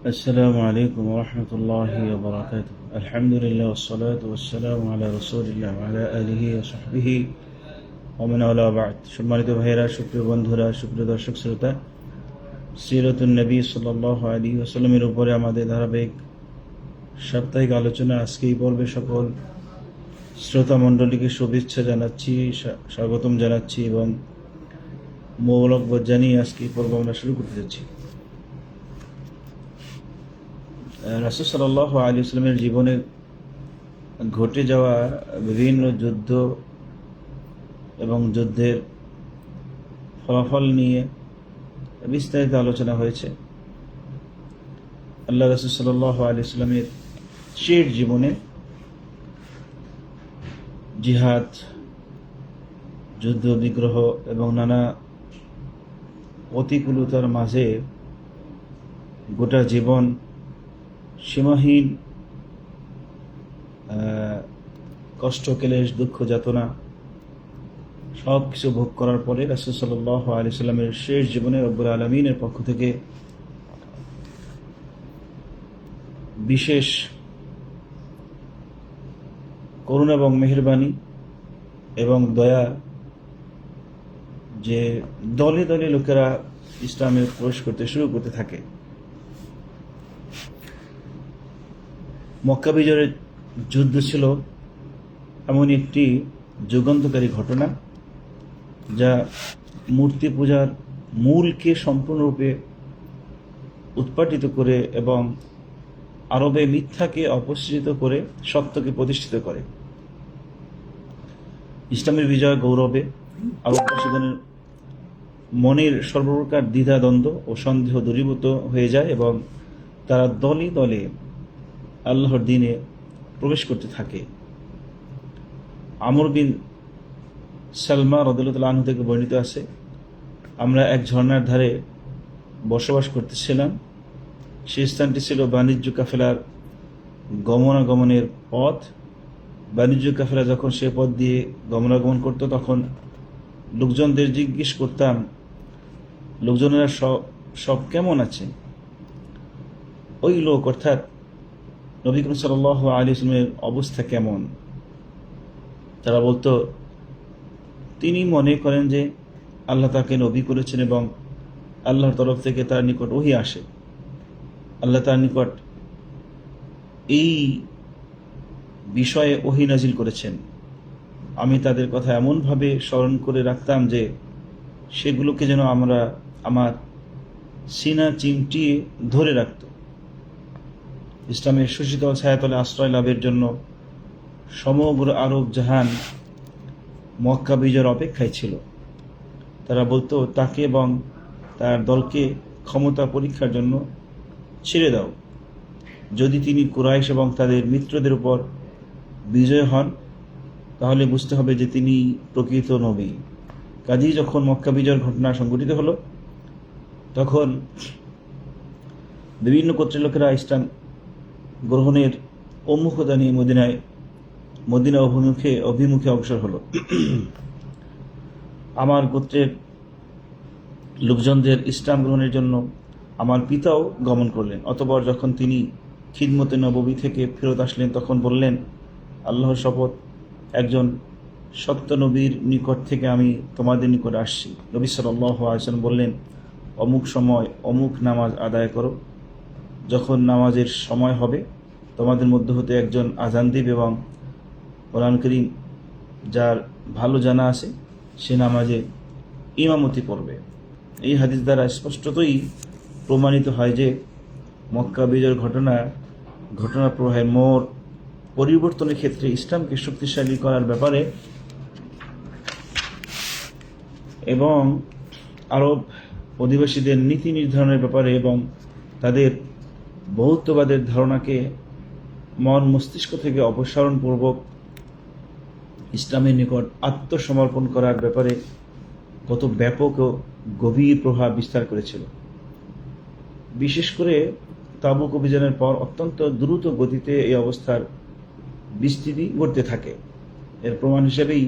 السلام عليكم ورحمة الله وبركاته. الحمد لله والصلاة والسلام على رسول الله وعلى آله وصحبه ومن والاه بعد. সম্মানিত ভাইরা, সুপ্রিয় বন্ধুরা, সুপ্রিয় দর্শক শ্রোতা, সিরাতুন নবী সাল্লাল্লাহু আলাইহি ওয়াসাল্লামের উপরে আমাদের ধারাবাহিক সাপ্তাহিক আলোচনা আজকে এই পর্বে সকল শ্রোতা মণ্ডলীকে শুভেচ্ছা জানাচ্ছি, স্বাগতম জানাচ্ছি এবং মোবারকবাদ জানিয়ে আজকে এই পর্ব আমরা শুরু করতে যাচ্ছি। রাসূল সাল্লাল্লাহু আলাইহি ওয়াসাল্লামের জীবনে ঘটে যাওয়া বিভিন্ন যুদ্ধ এবং যুদ্ধের ফলাফল নিয়ে বিস্তারিত আলোচনা হয়েছে। আল্লাহ রাসূল সাল্লাল্লাহু আলাইহি ওয়াসাল্লামের শেষ জীবনে জিহাদ, যুদ্ধ বিগ্রহ এবং নানা প্রতিকূলতার মাঝে গোটা জীবন সীমাহীন কষ্ট, ক্লেশ, দুঃখ, যাতনা সব কিছু ভোগ করার পরে রাসূল সাল্লাল্লাহু আলাইহি ওয়াসাল্লামের শেষ জীবনে রব্বুল আলামিনের পক্ষ থেকে বিশেষ করুণা এবং মেহেরবানি এবং দয়া যে দলে দলে লোকেরা ইসলামে প্রবেশ করতে শুরু করতে থাকে। মক্কা বিজয়ের যুদ্ধ ছিল এমন একটি যুগান্তকারী ঘটনা যা মূর্তি পূজার মূলকে সম্পূর্ণরূপে উৎপাটিত করে এবং আরবে মিথ্যাকে অপসৃত করে সত্যকে প্রতিষ্ঠিত করে। ইসলামের বিজয় গৌরবে আরববাসীগণের মনের সর্বপ্রকার দ্বিধাদ্বন্দ্ব ও সন্দেহ দূরীভূত হয়ে যায় এবং তারা দলে দলে আল্লাহর দ্বীনে প্রবেশ করতে থাকে। আমর বিন সালমা রাদিয়াল্লাহু আনহু থেকে বর্ণিত আছে, আমরা এক ঝর্ণার ধারে বসবাস করতেছিলাম। সেই স্থানটি ছিল বাণিজ্য কাফেলার গমনাগমনের পথ। বাণিজ্য কাফেলা যখন সে পথ দিয়ে গমনাগমন করত তখন লোকজনদের জিজ্ঞেস করতাম, লোকজনেরা সব কেমন আছে? ওই লোক অর্থাৎ নবী করিম সাল্লাল্লাহু আলাইহি ওয়াসাল্লামের অবস্থা কেমন? তারা বলতো, তিনি মনে করেন যে আল্লাহ তাকে নবী করেছেন এবং আল্লাহর তরফ থেকে তার নিকট ওহী আসে, আল্লাহ তার নিকট এই বিষয়ে ওহী নাজিল করেছেন। আমি তাদের কথা এমনভাবে স্মরণ করে রাখতাম যে সেগুলোকে যেন আমার সিনা চিমটিয়ে ধরে রাখত। ইসলামের সুশীতল ছায়াতলে আশ্রয় লাভের জন্য সমগ্র আরব জাহান মক্কা বিজয়ের অপেক্ষায় ছিল। তারা বলতো, তাকে এবং তার দলকে ক্ষমতা পরীক্ষার জন্য ছেড়ে দাও। যদি তিনি কুরাইশ এবং তাদের মিত্রদের উপর বিজয় হন তাহলে বুঝতে হবে যে তিনি প্রকৃত নবী। কাজেই যখন মক্কা বিজয়ের ঘটনা সংঘটিত হলো তখন বিভিন্ন গোত্রের লোকেরা ইসলাম গ্রহণের উন্মুখতা নিয়ে মদিনা অভিমুখে অগ্রসর হলো। আমার গোত্রের লোকজনদের ইসলাম গ্রহণের জন্য আমার পিতাও গমন করলেন। অতঃপর যখন তিনি খিদমতে নববী থেকে ফেরত আসলেন তখন বললেন, আল্লাহর শপথ, একজন সত্য নবীর নিকট থেকে আমি তোমাদের নিকট আসছি। নবী সাল্লাল্লাহু আলাইহি ওয়াসাল্লাম বললেন, অমুক সময় অমুক নামাজ আদায় করো। যখন নামাজের সময় হবে তোমাদের মধ্যে হতে একজন আজান দিবে এবং কোরআন কারীম যার ভালো জানা আছে সে নামাজে ইমামতি করবে। এই হাদিস দ্বারা স্পষ্টতই প্রমাণিত হয় যে মক্কা বিজয়ের ঘটনা প্রবাহের মোড় পরিবর্তনের ক্ষেত্রে ইসলামকে শক্তিশালী করার ব্যাপারে এবং আরব অধিবাসীদের নীতি নির্ধারণের ব্যাপারে এবং তাদের বহুত্ববাদের ধারণাকে মন মস্তিষ্ক থেকে অপসারণপূর্বক ইসলামের নিকট আত্মসমর্পণ করার ব্যাপারে কত ব্যাপক ও গভীর প্রভাব বিস্তার করেছিল। বিশেষ করে তাবুক অভিযানের পর অত্যন্ত দ্রুত গতিতে এই অবস্থার বিস্তৃতি ঘটতে থাকে। এর প্রমাণ হিসেবেই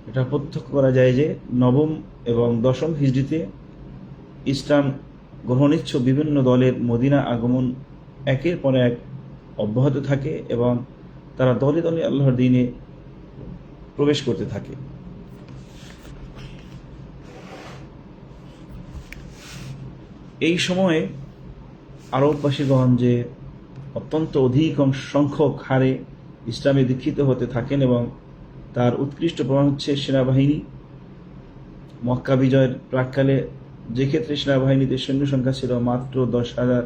এটা প্রত্যক্ষ করা যায় যে নবম এবং দশম হিজরিতে ইসলাম গ্রহণিচ্ছুক বিভিন্ন দলের মদিনা আগমন একের পর এক অব্যাহত থাকে এবং তারা দলে দলে আল্লাহর দ্বীনে প্রবেশ করতে থাকে। এই সময়ে আরববাসীগণ যে অত্যন্ত অধিক সংখ্যক হারে ইসলামে দীক্ষিত হতে থাকেন এবং তার উৎকৃষ্ট প্রমাণ হচ্ছে সেনাবাহিনী। মক্কা বিজয়ের প্রাক্কালে যে ক্ষেত্রে সেনাবাহিনীতে সৈন্য সংখ্যা ছিল মাত্র 10,000,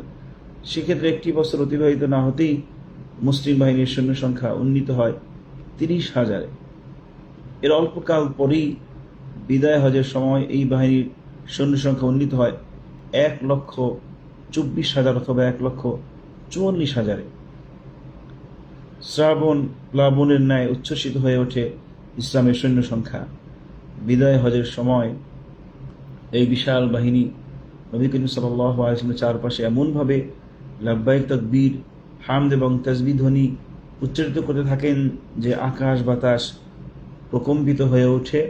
সেক্ষেত্রে একটি বছর অতিবাহিত না হতেই মুসলিম বাহিনীর সৈন্য সংখ্যা উন্নীত হয় 30,000-এ। এর অল্পকাল পরেই বিদায় হজের সময় এই বাহিনীর সৈন্য সংখ্যা উন্নীত হয় 1,24,000 অথবা 1,44,000-এ। শ্রাবণ প্লাবনের ন্যায় উচ্ছ্বসিত হয়ে ওঠে ইসলামের সৈন্য সংখ্যা। বিদায় হজের সময় এই বিশাল বাহিনী নবী করিম সাল্লাল্লাহু আলাইহি ওয়াসাল্লামের চারপাশে এমনভাবে লাব্বাইক তাকবীর, হামদ এবং তাসবিহ ধ্বনি উচ্চারিত করতে থাকেন যে আকাশ বাতাস প্রকম্পিত হয়ে ওঠে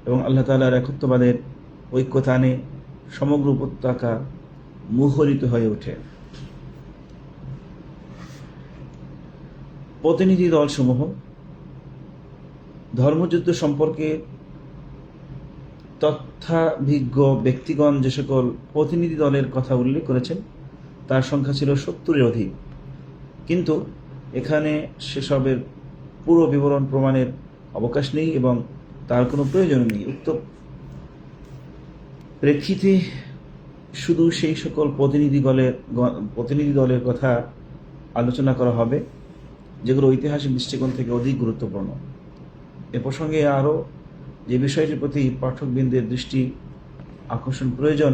এবং আল্লাহ তাআলার একত্ববাদের ঐক্যতানে সমগ্র উপত্যকা মুখরিত হয়ে ওঠে। প্রতিনিধি দলসমূহ ধর্মযুদ্ধ সম্পর্কে তথ্যাভিজ্ঞ ব্যক্তিগণ যে সকল প্রতিনিধি দলের কথা উল্লেখ করেছেন তার সংখ্যা ছিল 70-এর অধিক, কিন্তু এখানে সেসবের পুরো বিবরণ প্রমাণের অবকাশ নেই এবং তার কোনো প্রয়োজন নেই। উক্ত প্রেক্ষিতে শুধু সেই সকল প্রতিনিধি দলের কথা আলোচনা করা হবে যেগুলো ঐতিহাসিক দৃষ্টিকোণ থেকে অধিক গুরুত্বপূর্ণ। এ প্রসঙ্গে আরও যে বিষয়টির প্রতি পাঠকবৃন্দের দৃষ্টি আকর্ষণ প্রয়োজন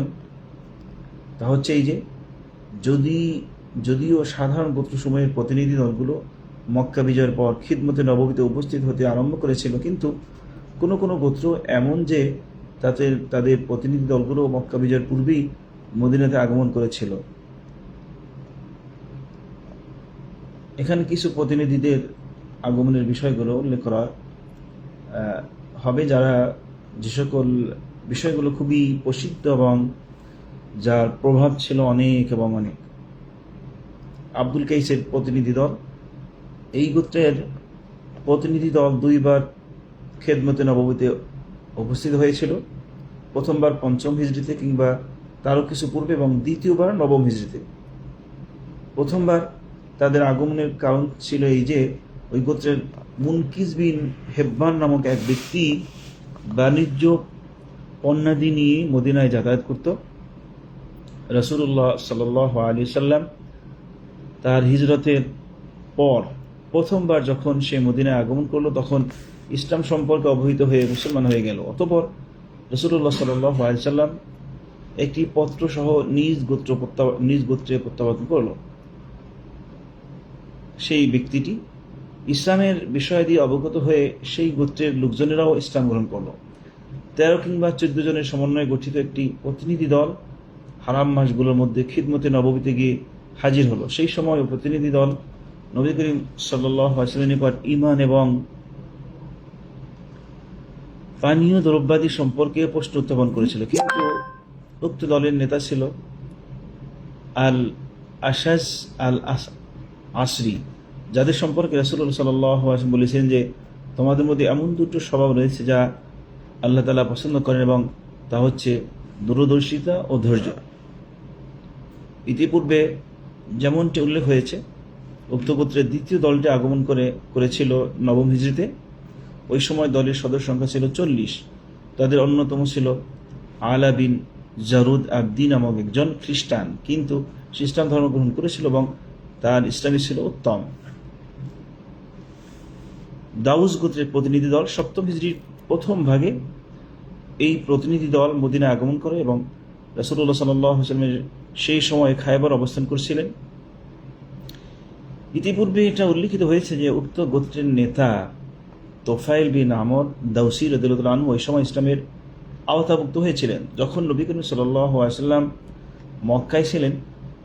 তা হচ্ছে এই যে যদিও সাধারণ গোত্রসমূহের প্রতিনিধি দলগুলো মক্কা বিজয়ের পর খিদমতে নববীতে উপস্থিত হতে আরম্ভ করেছিল, কিন্তু কোনো কোনো গোত্র এমন যে তাদের প্রতিনিধি দলগুলো মক্কা বিজয়ের পূর্বেই মদিনাতে আগমন করেছিল। এখানে কিছু প্রতিনিধিদের আগমনের বিষয়গুলো উল্লেখ করা হবে, যে সকল বিষয়গুলো খুবই প্রসিদ্ধ এবং যার প্রভাব ছিল অনেক এবং অনেক। আব্দুল কাইসের প্রতিনিধি দল, এই গোত্রের প্রতিনিধি দল 2বার খেদমতে নববীতে উপস্থিত হয়েছিল, প্রথমবার 5ম হিজরিতে কিংবা তারও কিছু পূর্বে এবং দ্বিতীয়বার 9ম হিজরিতে। প্রথমবার তাদের আগমনের কারণ ছিল এই যে ওই গোত্রের মুনকিস বিন হেব্বান নামক এক ব্যক্তি বাণিজ্য পণ্যাদি নিয়ে মদিনায় যাতায়াত করত। রাসূলুল্লাহ সাল্লাল্লাহু আলাইহি সাল্লাম তার হিজরতের পর প্রথমবার যখন সে মদিনায় আগমন করলো তখন ইসলাম সম্পর্কে অবহিত হয়ে মুসলমান হয়ে গেল। অতঃপর রাসূলুল্লাহ সাল্লাল্লাহু আলাইহি সাল্লাম একটি পত্র সহ নিজ গোত্রে প্রত্যাবর্তন করল। সেই ব্যক্তিটি ইসলামের বিষয় দিয়ে অবগত হয়ে সেই গোত্রের লোকজনেরাও ইসলাম গ্রহণ করল। 13 কিংবা 14 জনের সমন্বয়ে গঠিত একটি প্রতিনিধি দল হারাম মাসগুলোর মধ্যে খিদমতে নববীতে গিয়ে হাজির হলো। সেই সময় প্রতিনিধি দল নবী করিম সাল্লাল্লাহু আলাইহি ওয়াসাল্লামের নিকট ঈমান এবং পানীয় দ্রব্যাদি সম্পর্কে প্রশ্ন উত্থাপন করেছিল, কিন্তু উক্ত দলের নেতা ছিল আল আশাজ আল আসরি, যাদের সম্পর্কে রাসূলুল্লাহ সাল্লাল্লাহু আলাইহি ওয়াসাল্লাম বলেছেন যে তোমাদের মধ্যে এমন দুটো স্বভাব রয়েছে যা আল্লাহ তাআলা পছন্দ করেন এবং তা হচ্ছে দূরদর্শিতা ও ধৈর্য। ইতিপূর্বে যেমনটি উল্লেখ হয়েছে, উক্ত গোত্রের দ্বিতীয় দলটি আগমন করেছিল 9ম হিজরিতে। ওই সময় দলের সদস্য সংখ্যা ছিল 40। তাদের অন্যতম ছিল আলা বিন জারুদ আবদি নামক একজন খ্রিস্টান, কিন্তু সে ইসলাম ধর্ম গ্রহণ করেছিল এবং তার ইসলামী ছিল উত্তম। দাউস গোত্রের প্রতিনিধি দল 7ম হিজরির প্রথম ভাগে এই প্রতিনিধি দল মদিনায় আগমন করে এবং রাসূলুল্লাহ সাল্লাল্লাহু আলাইহি ওয়াসাল্লামের সেই সময় খায়বার অবস্থান করছিলেন। ইতিপূর্বে এটা উল্লিখিত হয়েছে যে উক্ত গোত্রের নেতা তোফাইল বিন আমর দাউসি রাদিয়াল্লাহু আনহু ওই সময় ইসলামের আওতাভুক্ত হয়েছিলেন। যখন নবী করিম সাল্লাল্লাহু আলাইহি ওয়াসাল্লাম মক্কায় ছিলেন,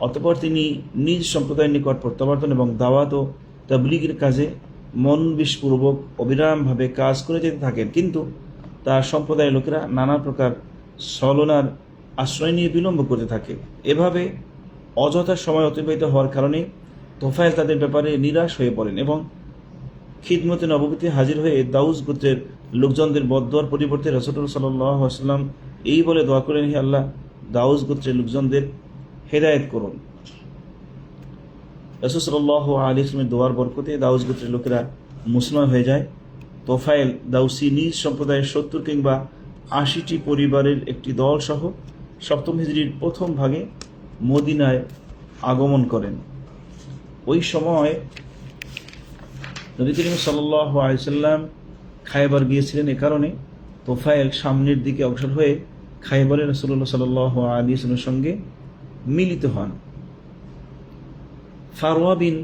অতঃপর তিনি নিজ সম্প্রদায়ের নিকট প্রত্যাবর্তন এবং দাওয়াত ও তাবলীগের কাজে মনোনিবেশপূর্বক অবিরামভাবে কাজ করে যেতে থাকেন, কিন্তু তার সম্প্রদায়ের লোকেরা নানা প্রকার ছলনার আশ্রয় নিয়ে বিলম্ব করতে থাকে। এভাবে অযথা সময় অতিবাহিত হওয়ার কারণে তোফায়েল তাদের ব্যাপারে নিরাশ হয়ে পড়েন এবং খিদমতে নববীতে হাজির হয়ে দাউস গোত্রের লোকজনদের বদদোয়ার পরিবর্তে রাসূলুল্লাহ সাল্লাল্লাহু আলাইহি ওয়াসাল্লাম এই বলে দোয়া করেন, হে আল্লাহ, দাউস গোত্রের লোকজনদের হেদায়েত করুন। রাসূল সাল্লাল্লাহু আলাইহি ওয়াসাল্লামের দোয়ার বরকতে দাউস গোত্রের লোকেরা মুসলমান হয়ে যায়। তোফায়েল দাউসি নিজ সম্প্রদায়ের 70 কিংবা 80টি পরিবারের একটি দল সহ 7ম হিজরির প্রথম ভাগে মদিনায় আগমন করেন। ওই সময় নবী করিম সাল্লাল্লাহু আলাইহি ওয়াসাল্লাম খায়বার গিয়েছিলেন। এ কারণে তোফায়েল সামনের দিকে অগ্রসর হয়ে খায়বারে রাসূলুল্লাহ সাল্লাল্লাহু আলাইহি ওয়াসাল্লামের সঙ্গে মিলিত হন। ফারওয়া বিন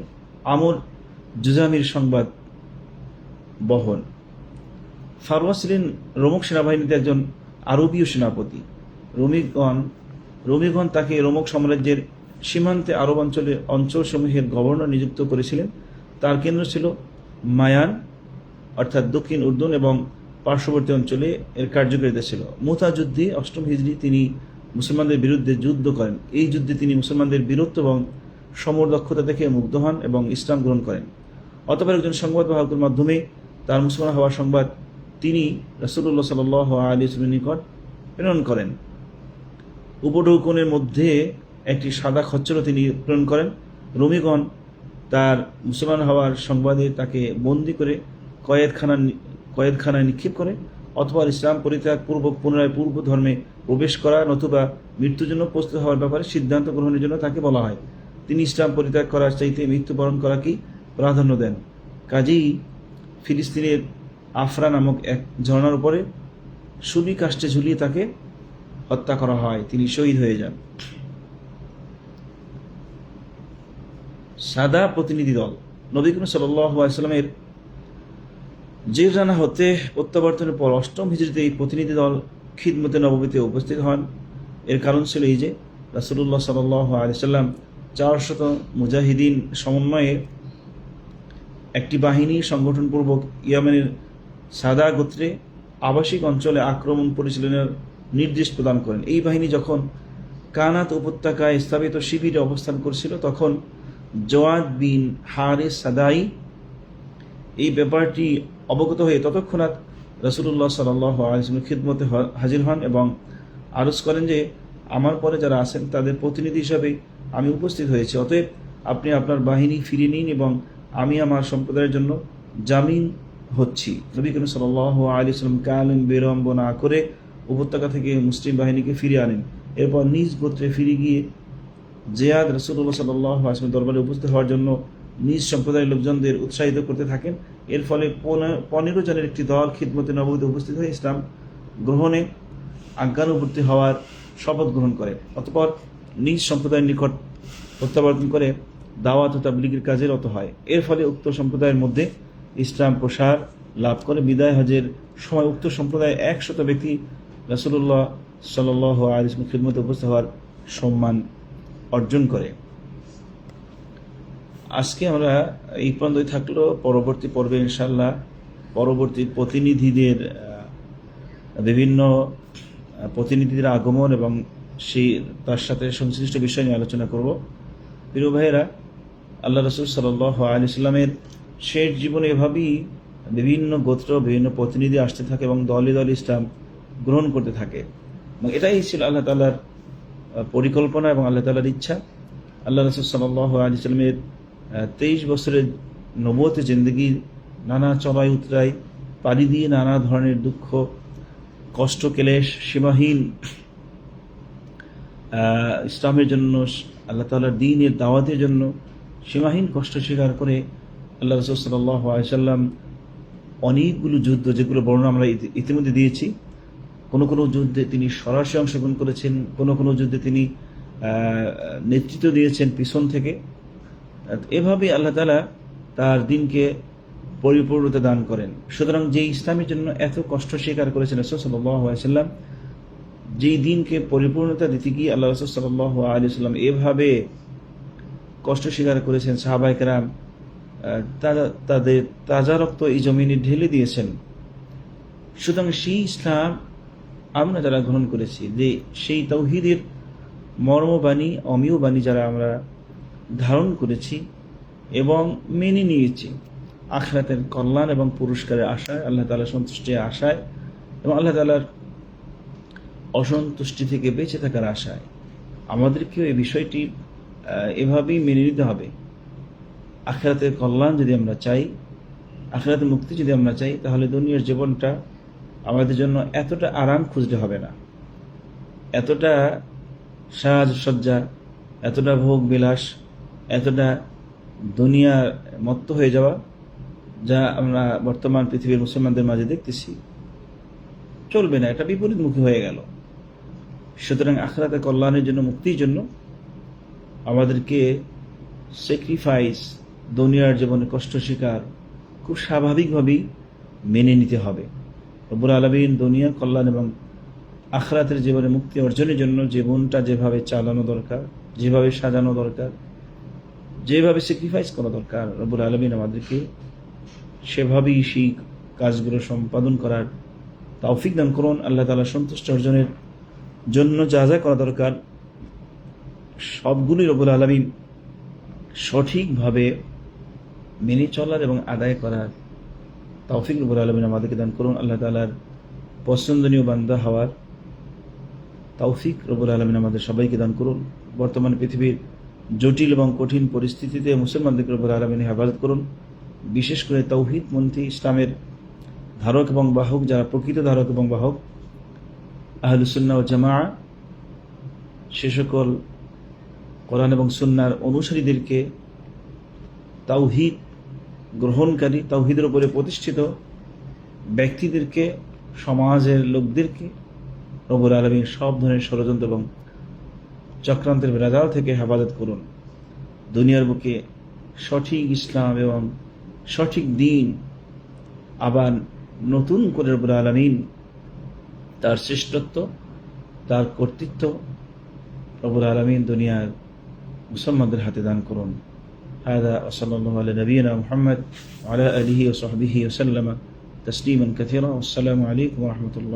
আমর জুজামির সংবাদ বহন। ফারওয়া ছিলেন রোমক সেনাবাহিনীতে একজন আরবীয় সেনাপতি। রোমিগণ তাকে রোমক সাম্রাজ্যের সীমান্তে আরব অঞ্চলসমূহের গভর্নর নিযুক্ত করেছিলেন। তার কেন্দ্র ছিল মায়ান অর্থাৎ দক্ষিণ উর্দুন এবং পার্শ্ববর্তী অঞ্চলে এর কার্যকারিতা ছিল। মুতা যুদ্ধে 8ম হিজরি তিনি মুসলমানদের বিরুদ্ধে যুদ্ধ করেন। এই যুদ্ধে তিনি মুসলমানদের বীরত্ব এবং সমর দক্ষতা দেখে মুগ্ধ হন এবং ইসলাম গ্রহণ করেন। অতঃপর একজন সংবাদবাহকের মাধ্যমে তার মুসলমান হওয়ার সংবাদ তিনি রাসূলুল্লাহ সাল্লাল্লাহু আলাইহি ওয়াসাল্লামের নিকট প্রেরণ করেন। উপঢৌকনের মধ্যে একটি সাদা খচ্চরও তিনি প্রেরণ করেন। রোমিগণ তার মুসলমান হওয়ার সংবাদে তাকে বন্দী করে কয়েদখানায় নিক্ষেপ করে। অথবা ইসলাম পরিত্যাগ পূর্বক পুনরায় পূর্ব ধর্মে প্রবেশ করা নতুবা মৃত্যুর জন্য প্রস্তুত হওয়ার ব্যাপারে সিদ্ধান্ত গ্রহণের জন্য তাকে বলা হয়। তিনি ইসলাম পরিত্যাগ করার চাইতে মৃত্যুবরণ করাকেই প্রাধান্য দেন। কাজেই ফিলিস্তিনের আফরা নামক এক ঝর্ণার উপরে সুলি কাষ্ঠে ঝুলিয়ে তাকে হত্যা করা হয়। তিনি শহীদ হয়ে যান। সাদা প্রতিনিধি দল। নবী করিম সাল্লাল্লাহু আলাইহি ওয়াসাল্লামের জিররানা হতে প্রত্যাবর্তনের পর 8ম হিজরিতে এই প্রতিনিধি দল খিদমতে নববীতে উপস্থিত হন। এর কারণ ছিল এই যে রাসূলুল্লাহ সাল্লাল্লাহু আলাইহি ওয়াসাল্লাম 400 মুজাহিদিন সমন্বয়ে একটি বাহিনী সংগঠনপূর্বক ইয়েমেনের সাদা গোত্রে আবাসিক অঞ্চলে আক্রমণ পরিচালনার নির্দেশ প্রদান করেন। এই বাহিনী যখন কানাত উপত্যকায় স্থাপিত শিবিরে অবস্থান করছিল তখন জওয়াদ বিন হারিস সাদাই এই ব্যাপারটি অবগত হয়ে তৎক্ষণাৎ রাসূলুল্লাহ সাল্লাল্লাহু আলাইহি ওয়াসাল্লামের খিদমতে হাজির হন এবং আরজ করেন যে আমার পরে যারা আছেন তাদের প্রতিনিধি হিসাবে আমি উপস্থিত হয়েছি। অতএব আপনি আপনার বাহিনী ফিরিয়ে নিন এবং আমি আমার সম্প্রদায়ের জন্য জামিন হচ্ছি। নবী করিম সাল্লাল্লাহু আলাইহি ওয়াসাল্লাম কালেম বিলম্ব না করে উপত্যকা থেকে মুসলিম বাহিনীকে ফিরিয়ে আনেন। এরপর নিজ গোত্রে ফিরে গিয়ে জিয়াদ রাসূলুল্লাহ সাল্লাল্লাহু আলাইহি ওয়াসাল্লামের দরবারে উপস্থিত হওয়ার জন্য নিজ সম্প্রদায়ের লোকজনদের উৎসাহিত করতে থাকেন। এর ফলে 15 জনের একটি দল খিদমতে নববীতে উপস্থিত হয়ে ইসলাম গ্রহণে আজ্ঞানুবর্তী হওয়ার শপথ গ্রহণ করে। অতঃপর নিজ সম্প্রদায়ের নিকট প্রত্যাবর্তন করে দাওয়াত ও তাবলীগের কাজে রত হয়। এর ফলে উক্ত সম্প্রদায়ের মধ্যে ইসলাম প্রসার লাভ করে। বিদায় হজের সময় উক্ত সম্প্রদায়ের 100 ব্যক্তি রাসূলুল্লাহ সাল্লাল্লাহু আলাইহি ওয়াসাল্লামের খিদমতে উপস্থিত হওয়ার সম্মান অর্জন করে। আজকে আমরা এই পর্যন্তই থাকলো। পরবর্তী পর্বে ইনশাআল্লাহ পরবর্তী প্রতিনিধিদের বিভিন্ন প্রতিনিধিদের আগমন এবং তার সাথে সংশ্লিষ্ট বিষয় নিয়ে আলোচনা করব। প্রিয় ভাইয়েরা, আল্লাহ রাসূল সাল্লাল্লাহু আলাইহি ওয়াসাল্লামের শেষ জীবনে এভাবেই বিভিন্ন গোত্র বিভিন্ন প্রতিনিধি আসতে থাকে এবং দলে দলে ইসলাম গ্রহণ করতে থাকে এবং এটাই ছিল আল্লাহ তাআলার পরিকল্পনা এবং আল্লাহ তাআলার ইচ্ছা। আল্লাহ রাসূল সাল্লাল্লাহু আলাইহি ওয়াসাল্লামের 23 বছরের নবুয়তের জিন্দেগি নানা চড়াই উতরাই পাড়ি দিয়ে নানা ধরনের দুঃখ কষ্ট ক্লেশ সীমাহীন ইসলামের জন্য আল্লাহ তাআলার দ্বীনের দাওয়াতের জন্য সীমাহীন কষ্ট স্বীকার করে আল্লাহ রাসূল সাল্লাল্লাহু আলাইহি ওয়াসাল্লাম অনেকগুলো যুদ্ধ, যেগুলো বর্ণনা আমরা ইতিমধ্যে দিয়েছি, কোনো যুদ্ধে তিনি সরাসরি অংশগ্রহণ করেছেন, কোনো যুদ্ধে তিনি নেতৃত্ব দিয়েছেন পিছন থেকে। এভাবে আল্লাহ তাআলা তার দ্বীনকে পরিপূর্ণতা দান করেন। সুতরাং যে ইসলামের জন্য এত কষ্ট স্বীকার করেছেন রাসূল সাল্লাল্লাহু আলাইহি ওয়াসাল্লাম, যেই দ্বীনকে পরিপূর্ণতা দিতে গিয়ে আল্লাহ রাসূল সাল্লাল্লাহু আলাইহি ওয়াসাল্লাম এভাবে কষ্ট স্বীকার করেছেন, সাহাবায়ে কেরাম তাদের তাজা রক্ত এই জমিনে ঢেলে দিয়েছেন। সুতরাং সেই ইসলাম আমরা যারা গ্রহণ করেছি, যে সেই তাওহীদের মর্মবাণী অমীয় বাণী যারা আমরা ধারণ করেছি এবং মেনে নিয়েছি আখিরাতের কল্যাণ এবং পুরস্কারের আশায়, আল্লাহ তাআলার সন্তুষ্টির আশায় এবং আল্লাহ তাআলার অসন্তুষ্টি থেকে বেঁচে থাকার আশায়, আমাদেরকেও এই বিষয়টি এভাবেই মেনে নিতে হবে। আখিরাতের কল্যাণ যদি আমরা চাই, আখিরাতের মুক্তি যদি আমরা চাই, তাহলে দুনিয়ার জীবনটা আমাদের জন্য এতটা আরাম খুঁজতে হবে না, এতটা সাজসজ্জা, এতটা ভোগ বিলাস, এতটা দুনিয়ার মত্ত হয়ে যাওয়া যা আমরা বর্তমান পৃথিবীর মুসলমানদের মাঝে দেখতেছি, চলবে না। এটা বিপরীতমুখী হয়ে গেল। সুতরাং আখিরাতের কল্যাণের জন্য, মুক্তির জন্য আমাদেরকে স্যাক্রিফাইস, দুনিয়ার জীবনে কষ্ট স্বীকার খুব স্বাভাবিকভাবেই মেনে নিতে হবে। রব্বুল আলামিন দুনিয়ার কল্যাণ এবং আখিরাতের জীবনে মুক্তি অর্জনের জন্য জীবনটা যেভাবে চালানো দরকার, যেভাবে সাজানো দরকার, যেভাবে স্যাক্রিফাইস করা দরকার, রব্বুল আলামিন আমাদেরকে সেভাবেই সেই কাজগুলো সম্পাদন করার তৌফিক দান করুন। আল্লাহ তাআলার সন্তুষ্টি অর্জনের জন্য যা যা করা দরকার সবগুলোই রব্বুল আলামিন সঠিকভাবে মেনে চলার এবং আদায় করার তৌফিক রব্বুল আলামিন আমাদেরকে দান করুন। আল্লাহ তাআলার পছন্দনীয় বান্দা হওয়ার তৌফিক রব্বুল আলামিন আমাদের সবাইকে দান করুন। বর্তমান পৃথিবীর জটিল এবং কঠিন পরিস্থিতিতে মুসলমানদেরকে রব্বুল আলামিন হেফাজত করুন। বিশেষ করে তাওহীদপন্থী, ইসলামের ধারক এবং বাহক, যারা প্রকৃত ধারক এবং বাহক আহলুস সুন্নাহ ওয়াল জামাআহ, সে সকল কোরআন এবং সুন্নাহর অনুসারীদেরকে, তাওহীদ গ্রহণকারী, তাওহীদের উপরে প্রতিষ্ঠিত ব্যক্তিদেরকে, সমাজের লোকদেরকে রব্বুল আলামিন সব ধরনের ষড়যন্ত্র এবং চক্রান্তের বেড়াজাল থেকে হেফাজত করুন। দুনিয়ার বুকে সঠিক ইসলাম এবং সঠিক দ্বীন আবার নতুন করে রব্বুল আলামিন তার শ্রেষ্ঠত্ব, তার কর্তৃত্ব রব্বুল আলামিন দুনিয়ার মুসলমানদের হাতে দান করুন। হাদা ওয়া সাল্লাল্লাহু আলা নবিয়িনা মুহাম্মদ ওয়া আলা আলিহি ওয়া সাহবিহি ওয়া সাল্লামা তাসলিমান কাসীরা। আসসালামু আলাইকুম ওয়া রাহমাতুল্লাহ।